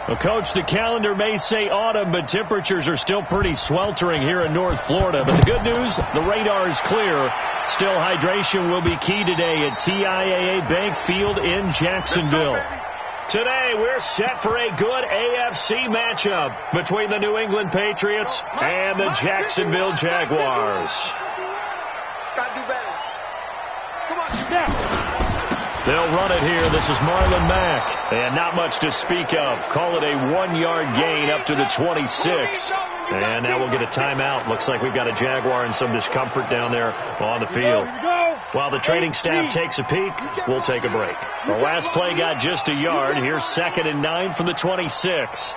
Well, Coach, the calendar may say autumn, but temperatures are still pretty sweltering here in North Florida. But the good news, the radar is clear. Still, hydration will be key today at TIAA Bank Field in Jacksonville. Today, we're set for a good AFC matchup between the New England Patriots and the Jacksonville Jaguars. Gotta do better. Come on, now. They'll run it here. This is Marlon Mack. And not much to speak of. Call it a 1-yard gain up to the 26. And now we'll get a timeout. Looks like we've got a Jaguar in some discomfort down there on the field. While the training staff takes a peek, we'll take a break. The last play got just a yard. Here's 2nd and 9 from the 26.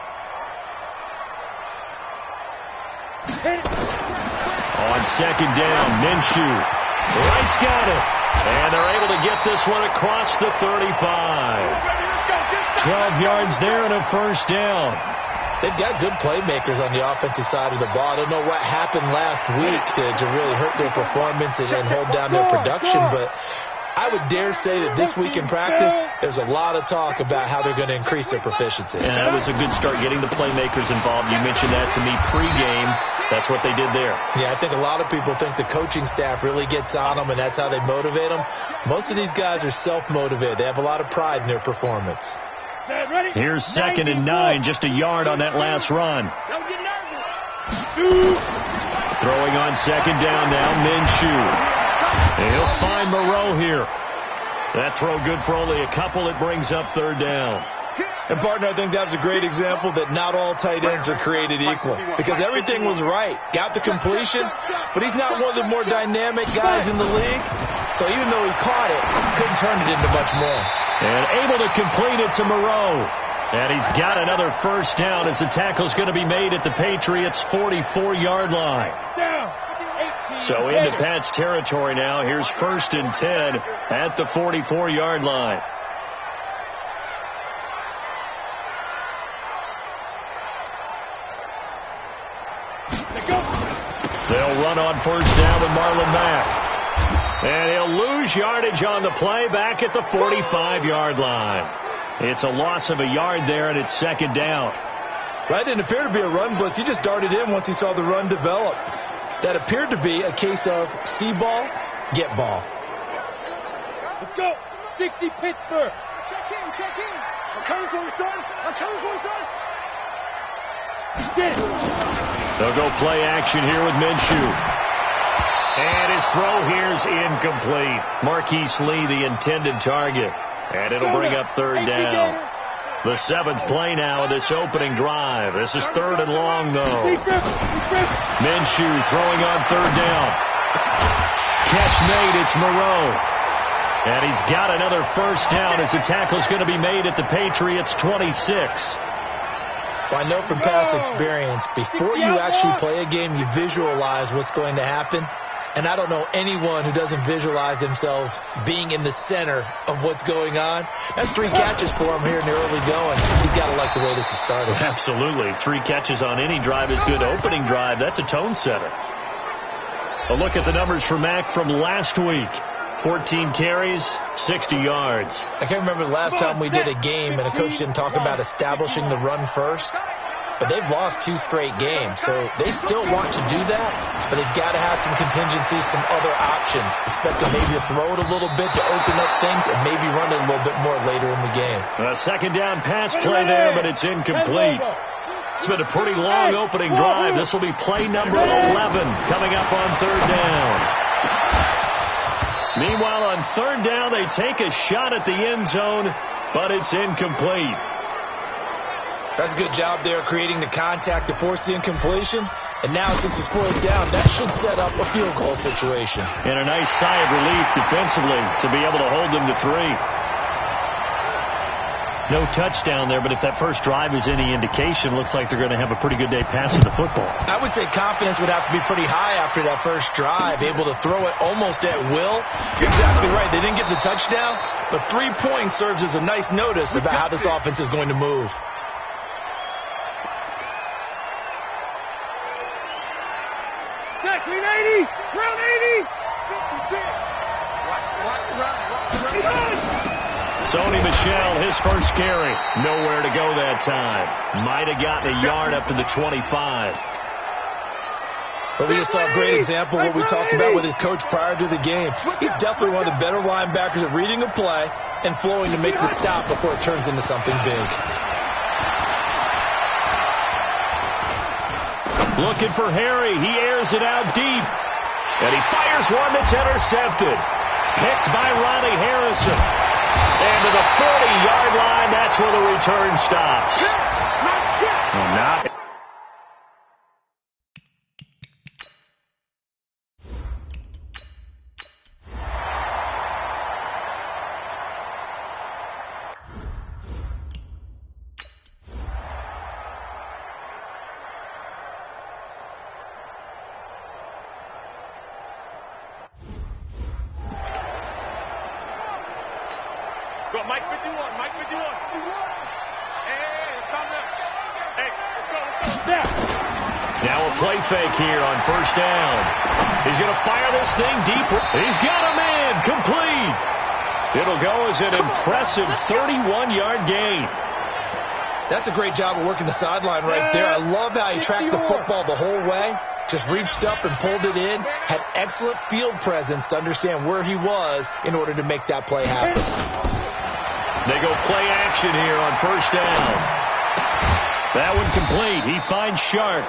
On 2nd down, Minshew. Wright's got it. And they're able to get this one across the 35. 12 yards there and a first down. They've got good playmakers on the offensive side of the ball. I don't know what happened last week to really hurt their performance and hold down their production, but I would dare say that this week in practice, there's a lot of talk about how they're going to increase their proficiency. And that was a good start, getting the playmakers involved. You mentioned that to me pregame. That's what they did there. Yeah, I think a lot of people think the coaching staff really gets on them, and that's how they motivate them. Most of these guys are self-motivated. They have a lot of pride in their performance. Here's 2nd and 9, just a yard on that last run. Don't get nervous. Throwing on 2nd down now, Minshew. And he'll find Moreau here. That throw good for only a couple. It brings up 3rd down. And, partner, I think that's a great example that not all tight ends are created equal. Because everything was right. Got the completion, but he's not one of the more dynamic guys in the league. So even though he caught it, couldn't turn it into much more. And able to complete it to Moreau. And he's got another first down as the tackle's going to be made at the Patriots' 44-yard line. So into Pat's territory now. Here's 1st and 10 at the 44-yard line. They'll run on 1st down with Marlon Mack. And he'll lose yardage on the play back at the 45-yard line. It's a loss of a yard there, and it's 2nd down. That didn't appear to be a run blitz. He just darted in once he saw the run develop. That appeared to be a case of see ball, get ball. Let's go. 60 Pittsburgh. Check in, check in. I'm coming for you, son. I'm coming for you, son. They'll go play action here with Minshew. And his throw here's incomplete. Marquise Lee, the intended target. And it'll bring up 3rd down. The 7th play now of this opening drive. This is 3rd and long, though. Minshew throwing on 3rd down. Catch made. It's Moreau. And he's got another first down as the tackle's going to be made at the Patriots' 26. Well, I know from past experience, before you actually play a game, you visualize what's going to happen. And I don't know anyone who doesn't visualize themselves being in the center of what's going on. That's 3 catches for him here in the early going. He's got to like the way this is started. Absolutely. 3 catches on any drive is good. Opening drive, that's a tone setter. A look at the numbers for Mack from last week. 14 carries, 60 yards. I can't remember the last time we did a game and a coach didn't talk about establishing the run first. But they've lost 2 straight games, so they still want to do that, but they've got to have some contingencies, some other options. Expect them maybe to throw it a little bit to open up things and maybe run it a little bit more later in the game. A 2nd down pass play there, but it's incomplete. It's been a pretty long opening drive. This will be play number 11 coming up on 3rd down. Meanwhile, on 3rd down, they take a shot at the end zone, but it's incomplete. That's a good job there creating the contact to force the incompletion. And now since it's 4th down, that should set up a field goal situation. And a nice sigh of relief defensively to be able to hold them to 3. No touchdown there, but if that first drive is any indication, looks like they're going to have a pretty good day passing the football. I would say confidence would have to be pretty high after that first drive, able to throw it almost at will. You're exactly right. They didn't get the touchdown, but 3 points serves as a nice notice about how this offense is going to move. Check, green 80, round 80. 56. Watch the run. Sony Michel, his first carry. Nowhere to go that time. Might have gotten a yard up to the 25. But we just saw a great example of what we talked about with his coach prior to the game. He's definitely one of the better linebackers at reading a play and flowing to make the stop before it turns into something big. Looking for Harry. He airs it out deep. And he fires one that's intercepted. Picked by Ronnie Harrison. And to the 40-yard line, that's where the return stops. Not. Go, Mike 51, Mike 51. Hey, it's time now. Hey, let's go. Now a play fake here on first down. He's going to fire this thing deep. He's got a man complete. It'll go as an impressive 31-yard gain. That's a great job of working the sideline right there. I love how he tracked the football the whole way. Just reached up and pulled it in. Had excellent field presence to understand where he was in order to make that play happen. They go play action here on first down. That one complete. He finds Sharp.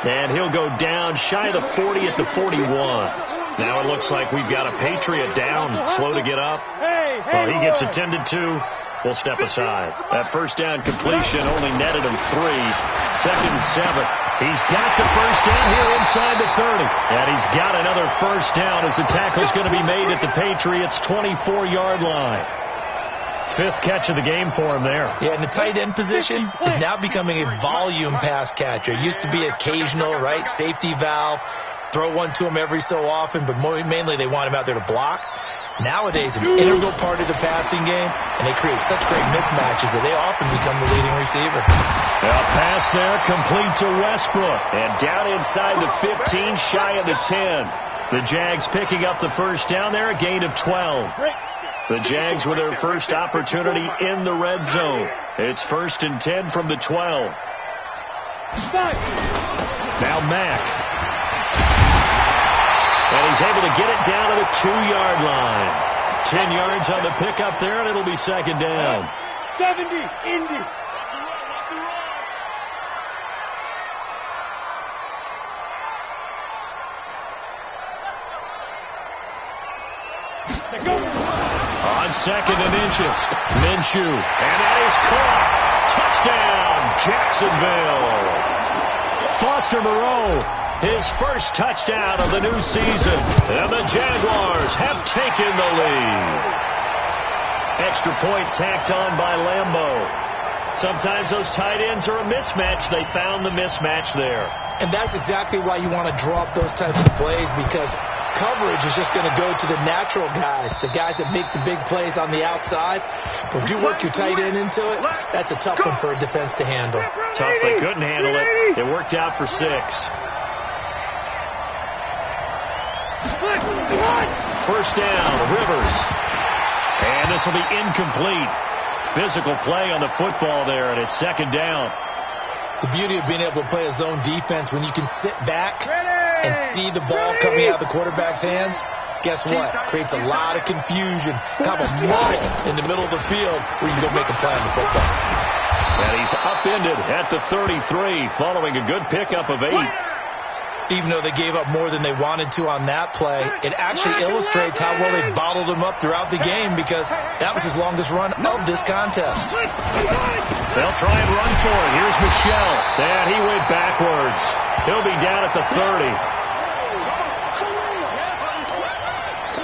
And he'll go down shy of the 40 at the 41. Now it looks like we've got a Patriot down, slow to get up. Well, he gets attended to. We'll step aside. That first down completion only netted him 3. Second and 7. He's got the first down here inside the 30. And he's got another first down as the tackle's going to be made at the Patriots' 24-yard line. 5th catch of the game for him there. Yeah, and the tight end position is now becoming a volume pass catcher. It used to be occasional, right, safety valve, throw one to him every so often, but mainly they want him out there to block. Nowadays, an integral part of the passing game, and they create such great mismatches that they often become the leading receiver. A pass there complete to Westbrook, and down inside the 15, shy of the 10. The Jags picking up the first down there, a gain of 12. The Jags with their first opportunity in the red zone. It's 1st and 10 from the 12. Now Mack. And he's able to get it down to the 2-yard line. 10 yards on the pickup there, and it'll be second down. 70, Indy. On 2nd and inches, Minshew, and that is caught. Touchdown, Jacksonville. Foster Moreau, his first touchdown of the new season, and the Jaguars have taken the lead. Extra point tacked on by Lambeau. Sometimes those tight ends are a mismatch. They found the mismatch there. And that's exactly why you want to draw up those types of plays, because coverage is just going to go to the natural guys, the guys that make the big plays on the outside. But if you work your tight end into it, that's a tough one for a defense to handle. Tough. They couldn't handle it. It worked out for 6. First down, Rivers. And this will be incomplete. Physical play on the football there, and it's second down. The beauty of being able to play a zone defense when you can sit back and see the ball coming out of the quarterback's hands, guess what? Creates a lot of confusion. Kind of a muddle in the middle of the field where you can go make a play on the football. And he's upended at the 33 following a good pickup of 8. Even though they gave up more than they wanted to on that play, it actually illustrates how well they bottled him up throughout the game, because that was his longest run of this contest. They'll try and run for it. Here's Michel. And he went backwards. He'll be down at the 30.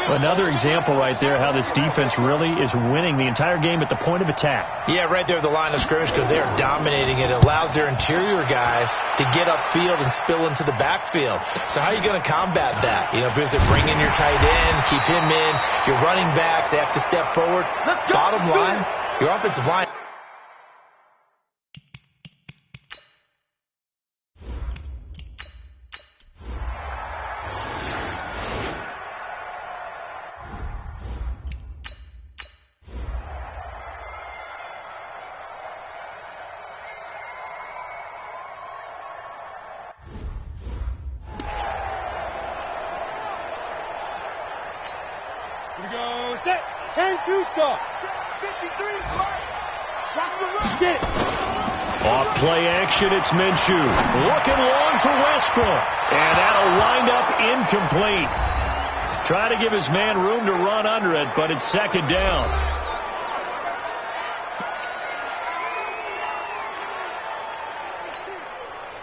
Another example right there how this defense really is winning the entire game at the point of attack. Yeah, right there at the line of scrimmage, because they are dominating it. It allows their interior guys to get upfield and spill into the backfield. So how are you going to combat that? You know, because they bring in your tight end, keep him in. Your running backs, they have to step forward. Bottom line, your offensive line. Set. 10-2 stop. 53. Watch the run. Get it. Off play action, it's Minshew. Looking long for Westbrook. And that'll wind up incomplete. Try to give his man room to run under it, but it's second down.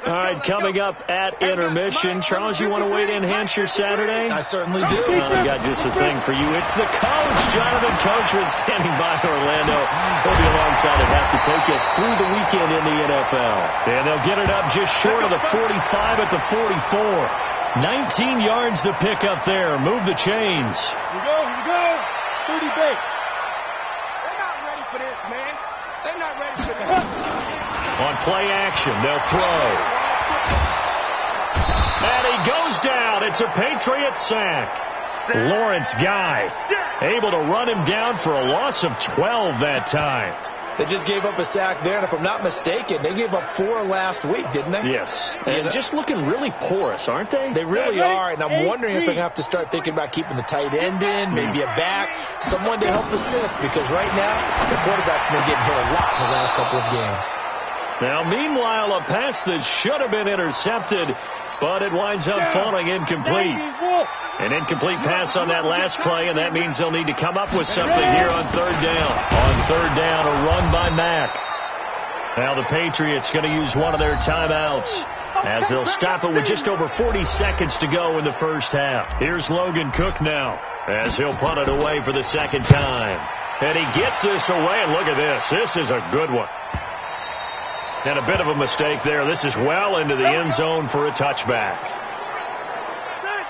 All right, coming up at intermission. Charles, you want to wait to enhance your Saturday? I certainly do. I got just a thing for you. It's the coach, Jonathan Coachman, standing by Orlando. He'll be alongside and have to take us through the weekend in the NFL. And they'll get it up just short of the 45 at the 44. 19 yards to pick up there. Move the chains. Here we go. 30 base. They're not ready for this, man. They're not ready for this. On play action, they'll throw. And he goes down. It's a Patriots sack. Lawrence Guy able to run him down for a loss of 12 that time. They just gave up a sack there, and if I'm not mistaken, they gave up 4 last week, didn't they? Yes. And just looking really porous, aren't they? They really are, and I'm wondering if they're going to have to start thinking about keeping the tight end in, maybe a back, someone to help assist, because right now, the quarterback's been getting hit a lot in the last couple of games. Now, meanwhile, a pass that should have been intercepted, but it winds up falling incomplete. An incomplete pass on that last play, and that means they'll need to come up with something here on third down. On third down, a run by Mack. Now the Patriots going to use one of their timeouts as they'll stop it with just over 40 seconds to go in the first half. Here's Logan Cook now as he'll punt it away for the second time. And he gets this away, and look at this. This is a good one. And a bit of a mistake there. This is well into the end zone for a touchback.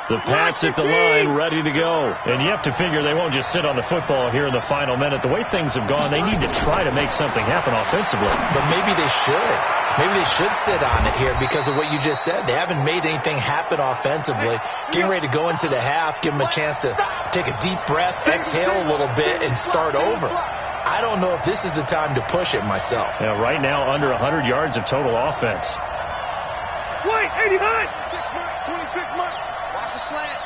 The Pats at the line, ready to go. And you have to figure they won't just sit on the football here in the final minute. The way things have gone, they need to try to make something happen offensively. But maybe they should. Maybe they should sit on it here because of what you just said. They haven't made anything happen offensively. Getting ready to go into the half, give them a chance to take a deep breath, exhale a little bit, and start over. I don't know if this is the time to push it myself. Yeah, right now, under 100 yards of total offense. Wait, 80 high. 26 months. Watch the slant.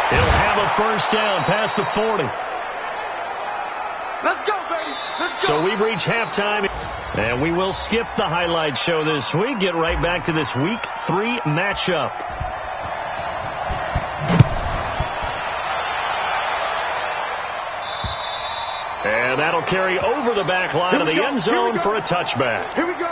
He'll have a first down past the 40. Let's go, baby. Let's go. So we've reached halftime, and we will skip the highlight show this week. Get right back to this Week 3 matchup. And that'll carry over the back line of the end zone for a touchback. Here we go.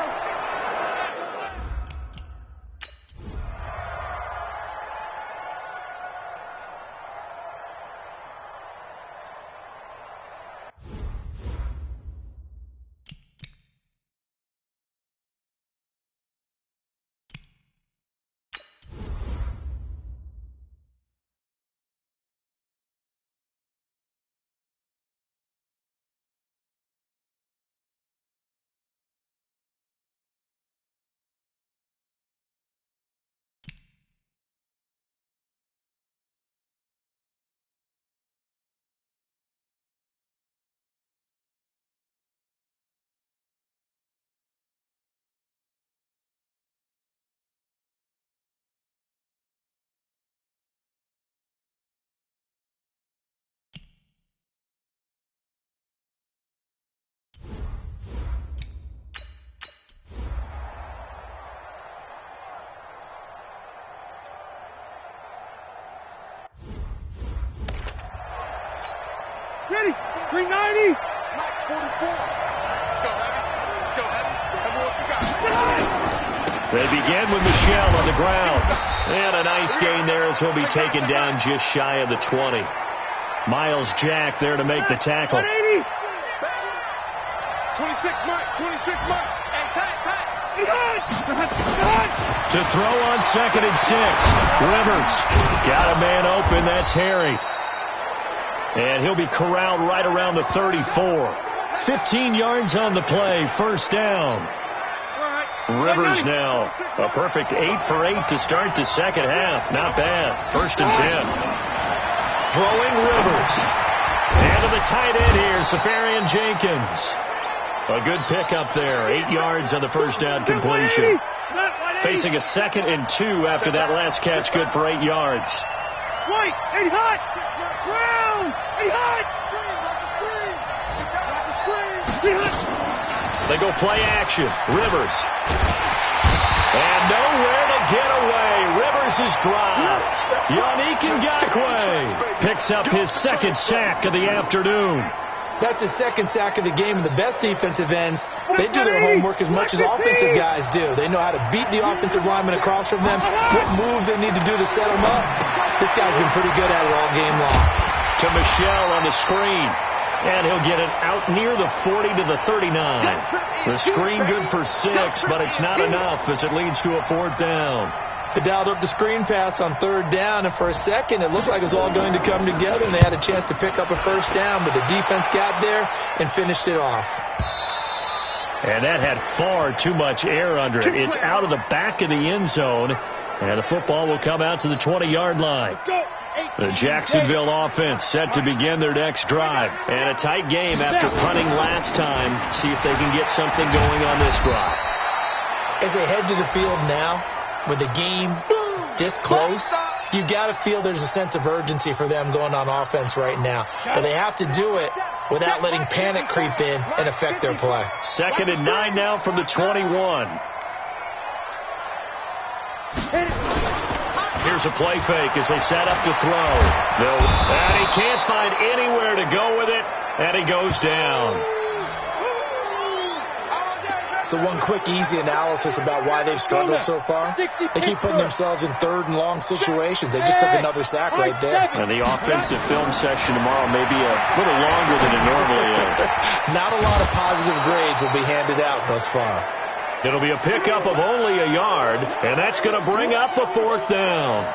Ready? 390. Mike 44. Let's go, heavy. Let's go, heavy. Tell me what you got. They begin with Michelle on the ground. And a nice gain there as he'll be taken down just shy of the 20. Miles Jack there to make the tackle. 180. 26 Mike. 26 Mike. Hey, tight. To throw on 2nd and 6. Rivers got a man open. That's Harry. And he'll be corralled right around the 34. 15 yards on the play. First down. Rivers now a perfect 8 for 8 to start the second half. Not bad. 1st and 10. Throwing Rivers. And to the tight end here, Safarian Jenkins. A good pickup there. 8 yards on the first down completion. Facing a 2nd and 2 after that last catch, good for 8 yards. White, 80 hot. Brown, 80 hot. They go play action. Rivers. And nowhere to get away. Rivers is dropped. Yannick Ngakoue picks up his 2nd sack of the afternoon. That's his 2nd sack of the game, and the best defensive ends, they do their homework as much as offensive guys do. They know how to beat the offensive lineman across from them, what moves they need to do to set them up. This guy's been pretty good at it all game long. To Michel on the screen. And he'll get it out near the 40 to the 39. The screen good for 6, but it's not enough as it leads to a 4th down. They dialed up the screen pass on 3rd down, and for a second it looked like it was all going to come together, and they had a chance to pick up a 1st down, but the defense got there and finished it off. And that had far too much air under it. It's out of the back of the end zone, and the football will come out to the 20-yard line. The Jacksonville offense set to begin their next drive. And a tight game after punting last time. See if they can get something going on this drive. As they head to the field now, with the game this close, you got to feel there's a sense of urgency for them going on offense right now. But they have to do it without letting panic creep in and affect their play. 2nd and 9 now from the 21. Here's a play fake as they set up to throw. And he can't find anywhere to go with it, and he goes down. So one quick, easy analysis about why they've struggled so far. They keep putting themselves in 3rd and long situations. They just took another sack right there. And the offensive film session tomorrow may be a little longer than it normally is. Not a lot of positive grades will be handed out thus far. It'll be a pickup of only a yard, and that's going to bring up a 4th down.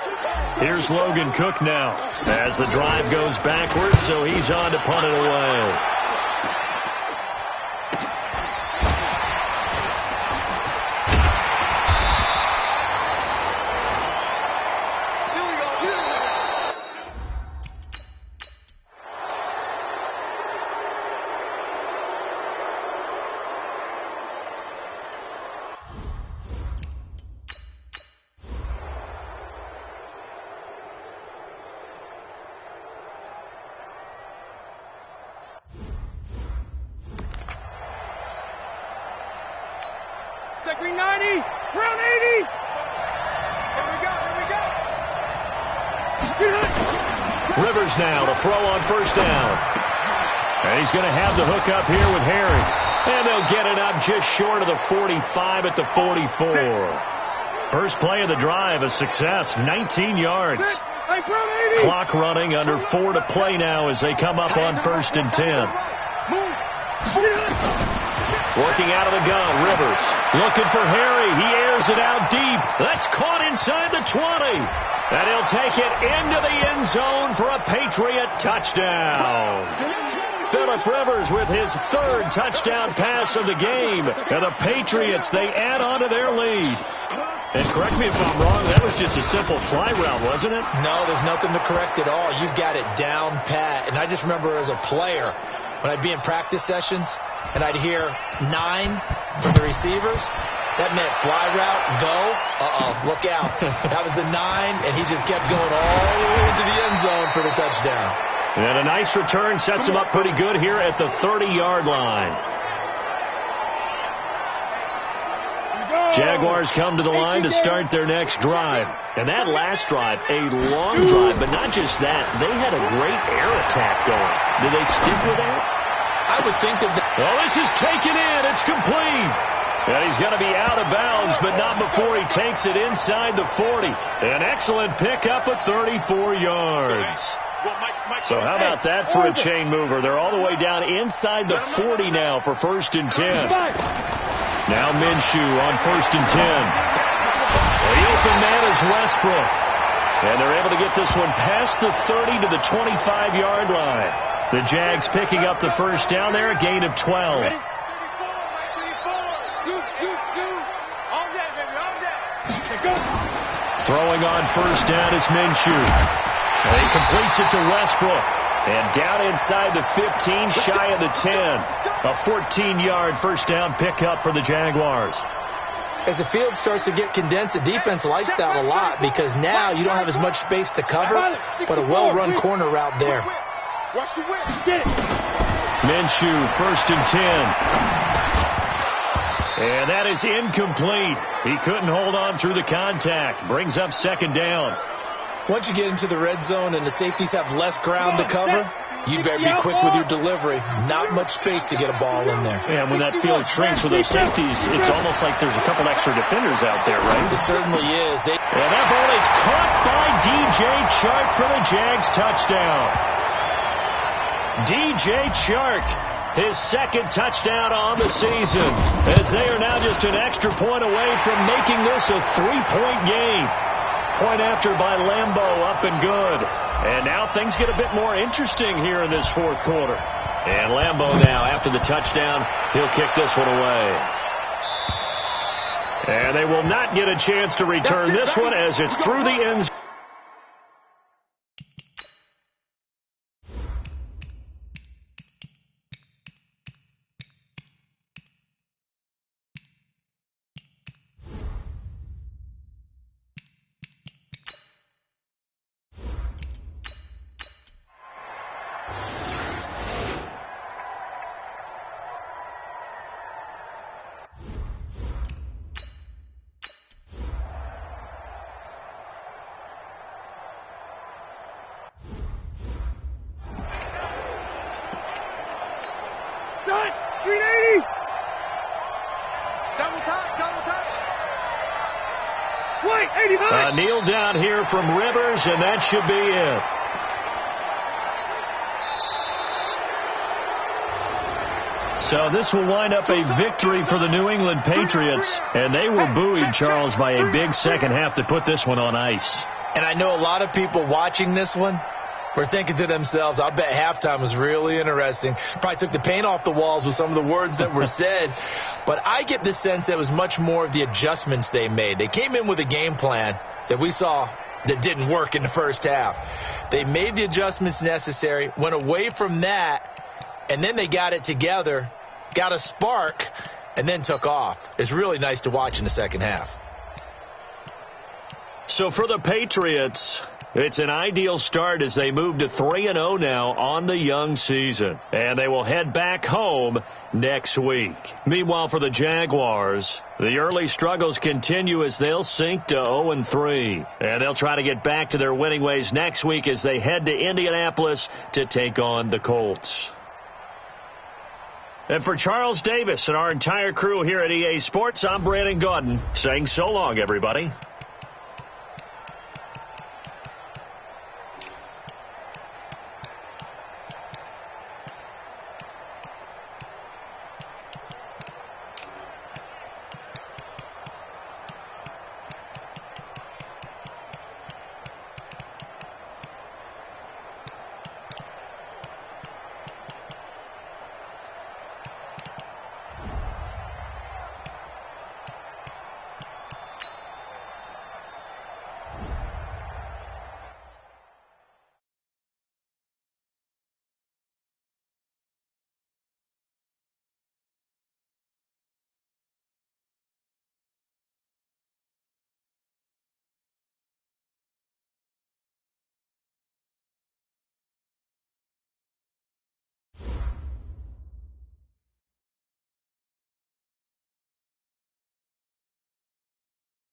Here's Logan Cook now as the drive goes backwards, so he's on to punt it away. Green 90, Brown 80. Here we go. Rivers now to throw on 1st down. And he's going to have the hook up here with Harry. And they'll get it up just short of the 45 at the 44. First play of the drive, a success, 19 yards. Clock running, under 4 to play now as they come up on 1st and 10. Working out of the gun, Rivers looking for Harry. He airs it out deep. That's caught inside the 20. And he'll take it into the end zone for a Patriot touchdown. Phillip Rivers with his 3rd touchdown pass of the game. And the Patriots, they add on to their lead. And correct me if I'm wrong, that was just a simple fly route, wasn't it? No, there's nothing to correct at all. You've got it down pat. And I just remember as a player, when I'd be in practice sessions and I'd hear 9 from the receivers, that meant fly route, go, look out. That was the 9, and he just kept going all the way into the end zone for the touchdown. And a nice return sets him up pretty good here at the 30-yard line. Jaguars come to the line to start their next drive. And that last drive, a long drive, but not just that. They had a great air attack going. Did they stick with that? I would think that... Oh, this is taken in. It's complete. And he's going to be out of bounds, but not before he takes it inside the 40. An excellent pickup of 34 yards. So how about that for a chain mover? They're all the way down inside the 40 now for 1st and 10. Now Minshew on 1st and 10. The open man is Westbrook. And they're able to get this one past the 30 to the 25-yard line. The Jags picking up the 1st down there, a gain of 12. Throwing on 1st down is Minshew. And he completes it to Westbrook. And down inside the 15, shy of the 10. A 14-yard 1st down pickup for the Jaguars. As the field starts to get condensed, the defense likes that a lot because now you don't have as much space to cover, but a well-run corner route there. Watch the whip. Get it. Minshew, 1st and 10. And that is incomplete. He couldn't hold on through the contact. Brings up 2nd down. Once you get into the red zone and the safeties have less ground to cover, you better be quick with your delivery. Not much space to get a ball in there. Yeah, when that field shrinks with those safeties, it's almost like there's a couple extra defenders out there, right? It certainly is. And that ball is caught by DJ Chark for the Jags touchdown. DJ Chark, his 2nd touchdown on the season, as they are now just an extra point away from making this a 3-point game. Point after by Lambeau, up and good. And now things get a bit more interesting here in this 4th quarter. And Lambeau now, after the touchdown, he'll kick this one away. And they will not get a chance to return this one as it's through the end zone. Done. 380. Double time. Wait, 89. Kneel down here from Rivers, and that should be it. So this will wind up a victory for the New England Patriots, and they were buoyed, Charles, by a big second half to put this one on ice. And I know a lot of people watching this one were thinking to themselves, I bet halftime was really interesting. Probably took the paint off the walls with some of the words that were said. But I get the sense that it was much more of the adjustments they made. They came in with a game plan that we saw that didn't work in the first half. They made the adjustments necessary, went away from that, and then they got it together, got a spark, and then took off. It's really nice to watch in the second half. So for the Patriots, it's an ideal start as they move to 3-0 now on the young season. And they will head back home next week. Meanwhile, for the Jaguars, the early struggles continue as they'll sink to 0-3. And they'll try to get back to their winning ways next week as they head to Indianapolis to take on the Colts. And for Charles Davis and our entire crew here at EA Sports, I'm Brandon Gaudin saying so long, everybody.